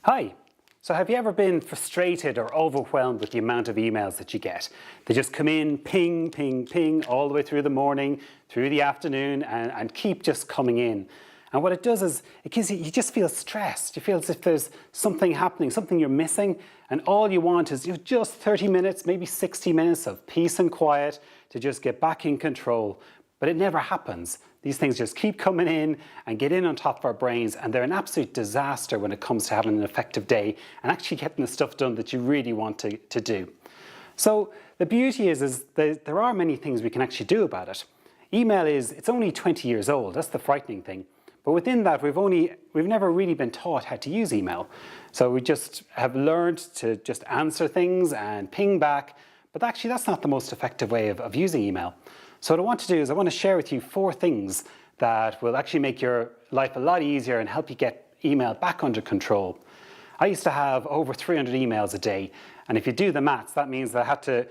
Hi. So have you ever been frustrated or overwhelmed with the amount of emails that you get? They just come in, ping, ping, ping, all the way through the morning, through the afternoon, and keep just coming in. And what it does is, it gives you just feel stressed. You feel as if there's something happening, something you're missing, and all you want is just 30 minutes, maybe 60 minutes of peace and quiet to just get back in control. But it never happens. These things just keep coming in and get in on top of our brains, and they're an absolute disaster when it comes to having an effective day and actually getting the stuff done that you really want to do. So the beauty is that there are many things we can actually do about it. Email it's only 20 years old, that's the frightening thing. But within that, we've never really been taught how to use email. So we just have learned to just answer things and ping back, but actually that's not the most effective way of using email. So what I want to do is I want to share with you 4 things that will actually make your life a lot easier and help you get email back under control. I used to have over 300 emails a day, and if you do the maths, that means that I had to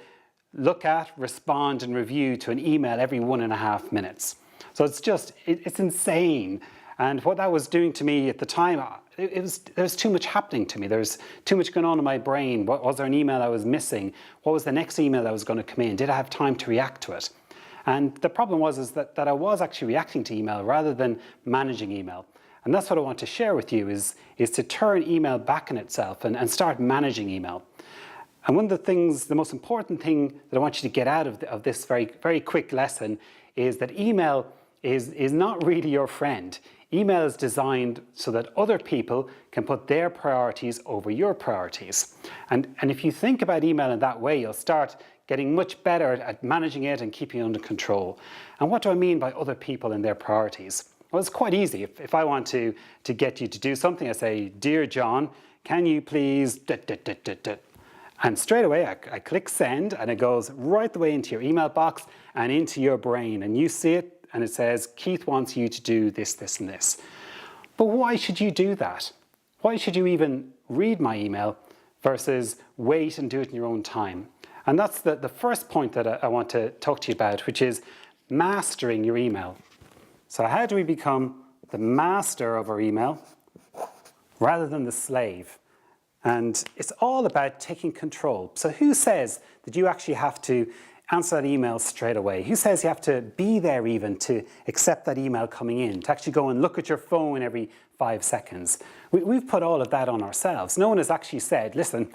look at, respond and review to an email every 1.5 minutes. So it's insane. And what that was doing to me at the time, there was too much happening to me. There was too much going on in my brain. Was there an email I was missing? What was the next email that was going to come in? Did I have time to react to it? And the problem was that I was actually reacting to email rather than managing email. And that's what I want to share with you is to turn email back in itself and start managing email. And one of the things, the most important thing that I want you to get out of this very, very quick lesson is that email is not really your friend. Email is designed so that other people can put their priorities over your priorities. And if you think about email in that way, you'll start getting much better at managing it and keeping it under control. And what do I mean by other people and their priorities? Well, it's quite easy. If I want to get you to do something, I say, "Dear John, can you please..." And straight away I click send, and it goes right the way into your email box and into your brain. And you see it, and it says, "Keith wants you to do this, this, and this." But why should you do that? Why should you even read my email versus wait and do it in your own time? And that's the first point that I want to talk to you about, which is mastering your email. So how do we become the master of our email rather than the slave? And it's all about taking control. So who says that you actually have to answer that email straight away? Who says you have to be there even to accept that email coming in, to actually go and look at your phone every 5 seconds? We've put all of that on ourselves. No one has actually said, listen,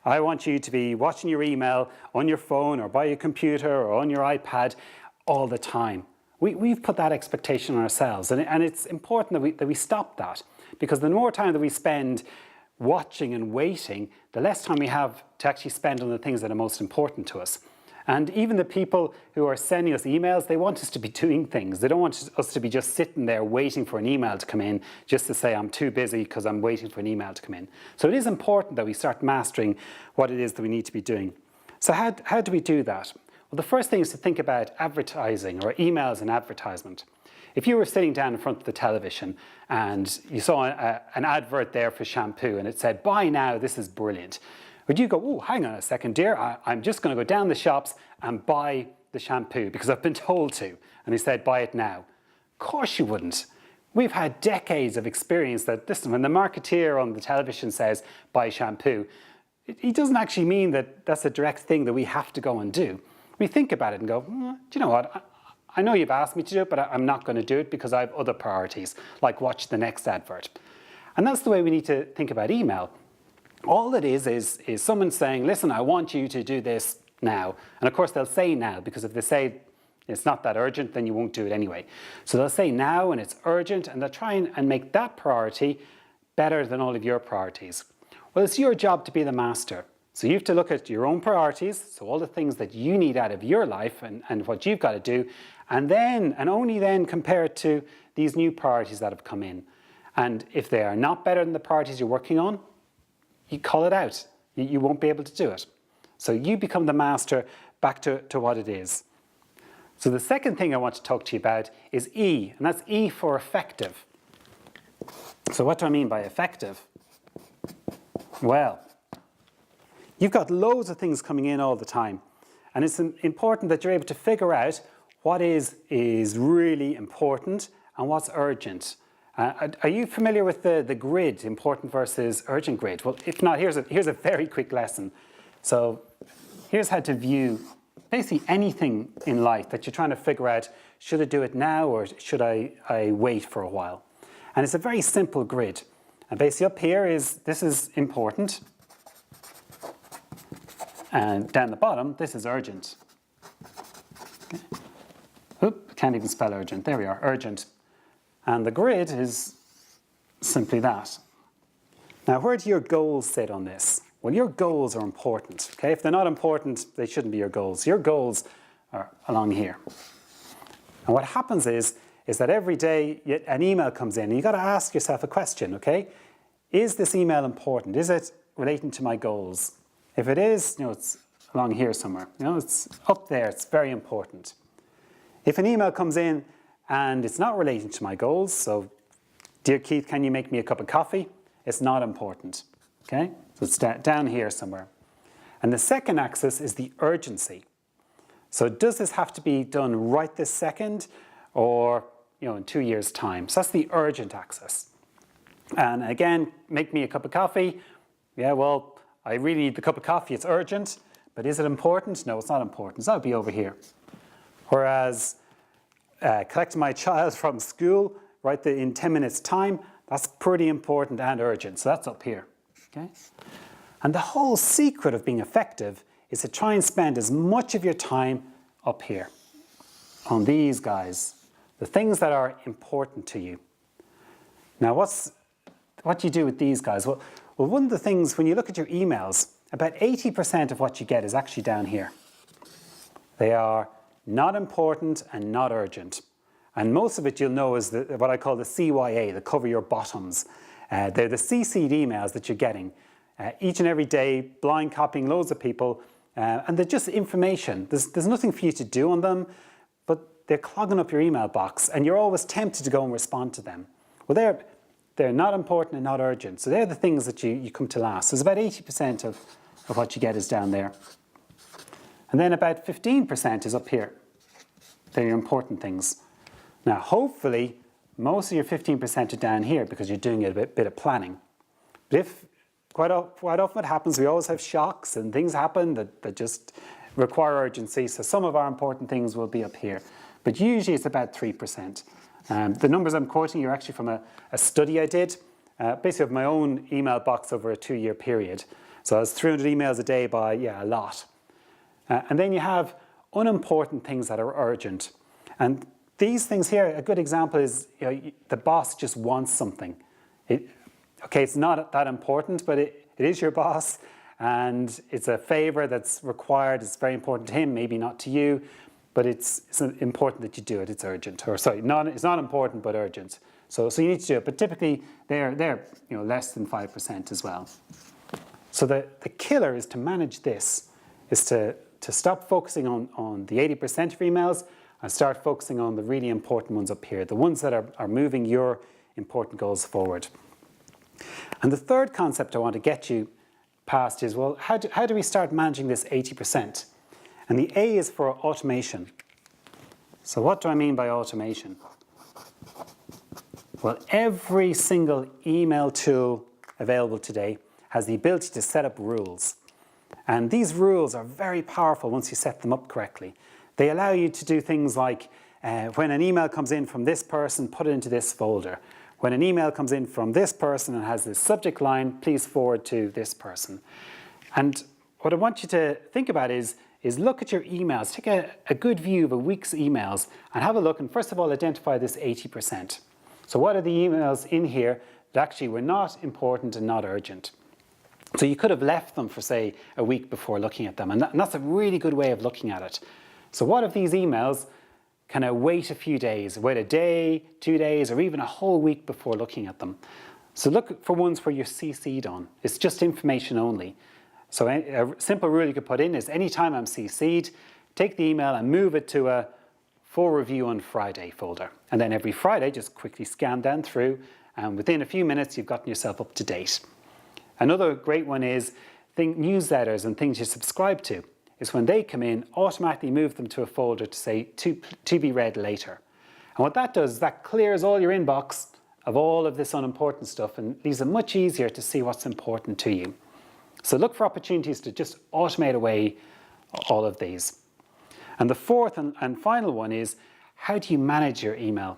I want you to be watching your email on your phone or by your computer or on your iPad all the time. We've put that expectation on ourselves, and it's important that we stop that, because the more time that we spend watching and waiting, the less time we have to actually spend on the things that are most important to us. And even the people who are sending us emails, they want us to be doing things. They don't want us to be just sitting there waiting for an email to come in, just to say I'm too busy because I'm waiting for an email to come in. So it is important that we start mastering what it is that we need to be doing. So how do we do that? Well, the first thing is to think about advertising, or email as an advertisement. If you were sitting down in front of the television and you saw an advert there for shampoo and it said, "Buy now, this is brilliant," would you go, "Oh, hang on a second, dear, I'm just going to go down the shops and buy the shampoo because I've been told to," and he said, "Buy it now"? Of course you wouldn't. We've had decades of experience that, listen, when the marketeer on the television says, "Buy shampoo," he doesn't actually mean that that's a direct thing that we have to go and do. We think about it and go, "Do you know what? I know you've asked me to do it, but I'm not going to do it because I have other priorities, like watch the next advert." And that's the way we need to think about email. All it is someone saying, "Listen, I want you to do this now." And of course they'll say now, because if they say it's not that urgent, then you won't do it anyway. So they'll say now and it's urgent, and they'll try and make that priority better than all of your priorities. Well, it's your job to be the master. So you have to look at your own priorities, so all the things that you need out of your life and what you've got to do, and then, and only then, compare it to these new priorities that have come in. And if they are not better than the priorities you're working on, you call it out. You won't be able to do it. So you become the master back to what it is. So the second thing I want to talk to you about is E, and that's E for effective. So what do I mean by effective? Well, you've got loads of things coming in all the time, and it's important that you're able to figure out what is really important and what's urgent. Are you familiar with the grid, important versus urgent grid? Well, if not, here's a very quick lesson. So here's how to view basically anything in life that you're trying to figure out, should I do it now or should I wait for a while? And it's a very simple grid. And basically up here this is important. And down the bottom, this is urgent. Okay. Oop, can't even spell urgent. There we are, urgent. And the grid is simply that. Now, where do your goals sit on this? Well, your goals are important, okay? If they're not important, they shouldn't be your goals. Your goals are along here. And what happens is that every day an email comes in, and you've got to ask yourself a question, okay? Is this email important? Is it relating to my goals? If it is, it's along here somewhere. It's up there, it's very important. If an email comes in and it's not relating to my goals, so, dear Keith, can you make me a cup of coffee? It's not important, okay? So it's down here somewhere. And the second axis is the urgency. So does this have to be done right this second or, in 2 years' time? So that's the urgent axis. And again, make me a cup of coffee. Yeah, well, I really need the cup of coffee. It's urgent, but is it important? No, it's not important. So that'll be over here. Whereas collecting my child from school in 10 minutes' time, that's pretty important and urgent. So that's up here. Okay? And the whole secret of being effective is to try and spend as much of your time up here on these guys, the things that are important to you. Now, what do you do with these guys? Well, one of the things, when you look at your emails, about 80% of what you get is actually down here. They are not important and not urgent. And most of it you'll know is what I call the CYA, the cover your bottoms. They're the CC'd emails that you're getting each and every day, blind copying loads of people, and they're just information. There's nothing for you to do on them, but they're clogging up your email box, and you're always tempted to go and respond to them. Well, they're not important and not urgent, so they're the things that you come to last. So it's about 80% of what you get is down there. And then about 15% is up here. They're your important things. Now, hopefully, most of your 15% are down here because you're doing a bit of planning. But if quite often what happens, we always have shocks and things happen that just require urgency. So some of our important things will be up here. But usually it's about 3%. The numbers I'm quoting you are actually from a study I did, basically of my own email box over a 2-year period. So it's 300 emails a day by, a lot. And then you have unimportant things that are urgent. And these things here, a good example is the boss just wants something. It's not that important, but it is your boss, and it's a favor that's required. It's very important to him, maybe not to you, but it's important that you do it. It's urgent, or sorry, it's not important but urgent. So you need to do it. But typically they're less than 5% as well. So the killer is to manage this, is to stop focusing on the 80% of emails and start focusing on the really important ones up here, the ones that are moving your important goals forward. And the third concept I want to get you past is, well, how do we start managing this 80%? And the A is for automation. So what do I mean by automation? Well, every single email tool available today has the ability to set up rules. And these rules are very powerful once you set them up correctly. They allow you to do things like, when an email comes in from this person, put it into this folder. When an email comes in from this person and has this subject line, please forward to this person. And what I want you to think about is look at your emails. Take a good view of a week's emails and have a look and first of all identify this 80%. So what are the emails in here that actually were not important and not urgent? So you could have left them for, say, a week before looking at them. And that's a really good way of looking at it. So what if these emails can I wait a few days, wait a day, 2 days, or even a whole week before looking at them? So look for ones where you're CC'd on. It's just information only. So a simple rule you could put in is anytime I'm CC'd, take the email and move it to a for review on Friday folder. And then every Friday, just quickly scan down through, and within a few minutes, you've gotten yourself up to date. Another great one is newsletters and things you subscribe to. Is when they come in, automatically move them to a folder to say to be read later. And what that does is that clears all your inbox of all of this unimportant stuff and leaves it much easier to see what's important to you. So look for opportunities to just automate away all of these. And the fourth and final one is, how do you manage your email?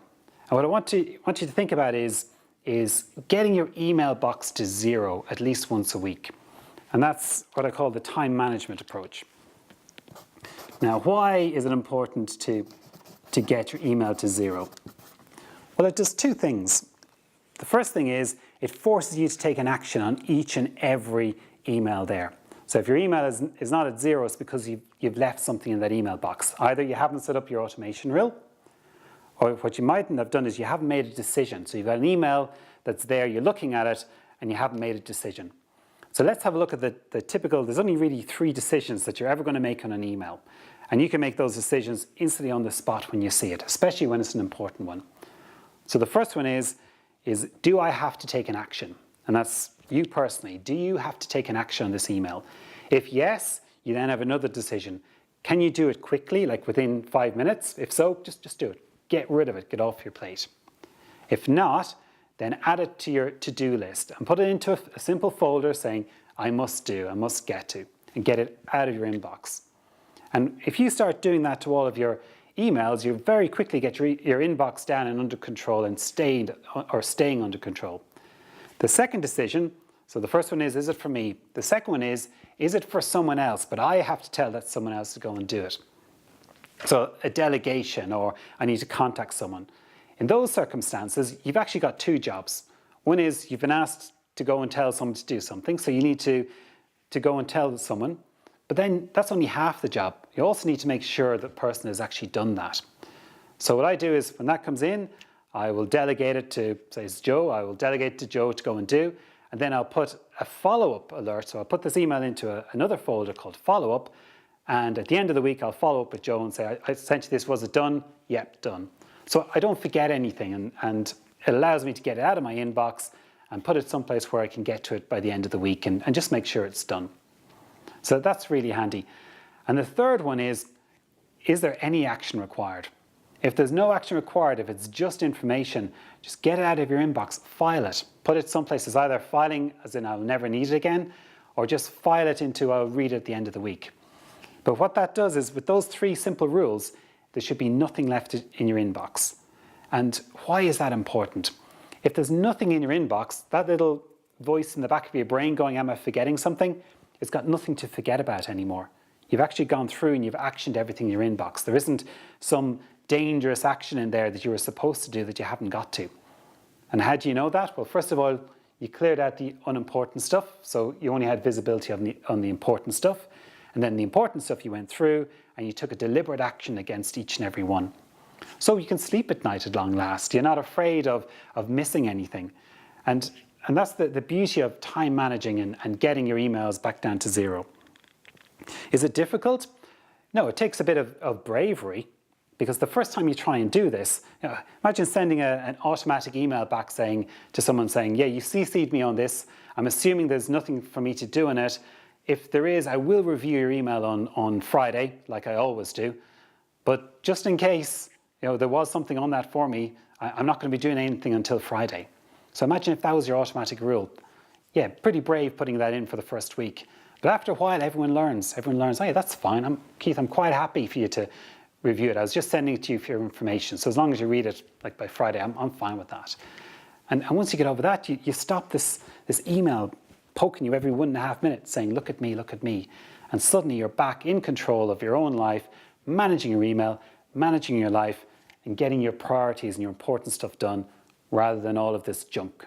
And what I want you to think about is getting your email box to zero at least once a week. And that's what I call the time management approach. Now, why is it important to get your email to zero? Well, it does two things. The first thing is it forces you to take an action on each and every email there. So if your email is not at zero, it's because you've left something in that email box. Either you haven't set up your automation rule, or what you mightn't have done is you haven't made a decision. So you've got an email that's there, you're looking at it, and you haven't made a decision. So let's have a look at the typical, there's only really 3 decisions that you're ever going to make on an email. And you can make those decisions instantly on the spot when you see it, especially when it's an important one. So the first one is do I have to take an action? And that's you personally. Do you have to take an action on this email? If yes, you then have another decision. Can you do it quickly, like within 5 minutes? If so, just do it. Get rid of it, get off your plate. If not, then add it to your to-do list and put it into a simple folder saying, I must do, I must get to, and get it out of your inbox. And if you start doing that to all of your emails, you very quickly get your inbox down and under control and staying under control. The second decision, so the first one is it for me? The second one is it for someone else? But I have to tell that someone else to go and do it. So a delegation, or I need to contact someone. In those circumstances, you've actually got 2 jobs. One is you've been asked to go and tell someone to do something, so you need to go and tell someone, but then that's only half the job. You also need to make sure that person has actually done that. So what I do is when that comes in, I will delegate it to, say it's Joe, I will delegate it to Joe to go and do, and then I'll put a follow-up alert. So I'll put this email into another folder called follow-up, and at the end of the week, I'll follow up with Joe and say, I sent you this, was it done? Yep, done. So I don't forget anything, and it allows me to get it out of my inbox and put it someplace where I can get to it by the end of the week and just make sure it's done. So that's really handy. And the third one is there any action required? If there's no action required, if it's just information, just get it out of your inbox, file it. Put it someplace as either filing, as in I'll never need it again, or just file it into I'll read it at the end of the week. But what that does is with those 3 simple rules, there should be nothing left in your inbox. And why is that important? If there's nothing in your inbox, that little voice in the back of your brain going, am I forgetting something? It's got nothing to forget about anymore. You've actually gone through and you've actioned everything in your inbox. There isn't some dangerous action in there that you were supposed to do that you haven't got to. And how do you know that? Well, first of all, you cleared out the unimportant stuff, so you only had visibility on the important stuff. And then the important stuff you went through and you took a deliberate action against each and every one. So you can sleep at night at long last. You're not afraid of missing anything. And that's the beauty of time managing and getting your emails back down to zero. Is it difficult? No, it takes a bit of bravery, because the first time you try and do this, imagine sending an automatic email back to someone saying, yeah, you CC'd me on this. I'm assuming there's nothing for me to do in it. If there is, I will review your email on Friday, like I always do. But just in case there was something on that for me, I'm not going to be doing anything until Friday. So imagine if that was your automatic rule. Yeah, pretty brave putting that in for the first week. But after a while, everyone learns, hey, that's fine. Keith, I'm quite happy for you to review it. I was just sending it to you for your information. So as long as you read it like by Friday, I'm fine with that. And once you get over that, you stop this email poking you every 1.5 minutes saying, look at me, look at me. And suddenly you're back in control of your own life, managing your email, managing your life, and getting your priorities and your important stuff done rather than all of this junk.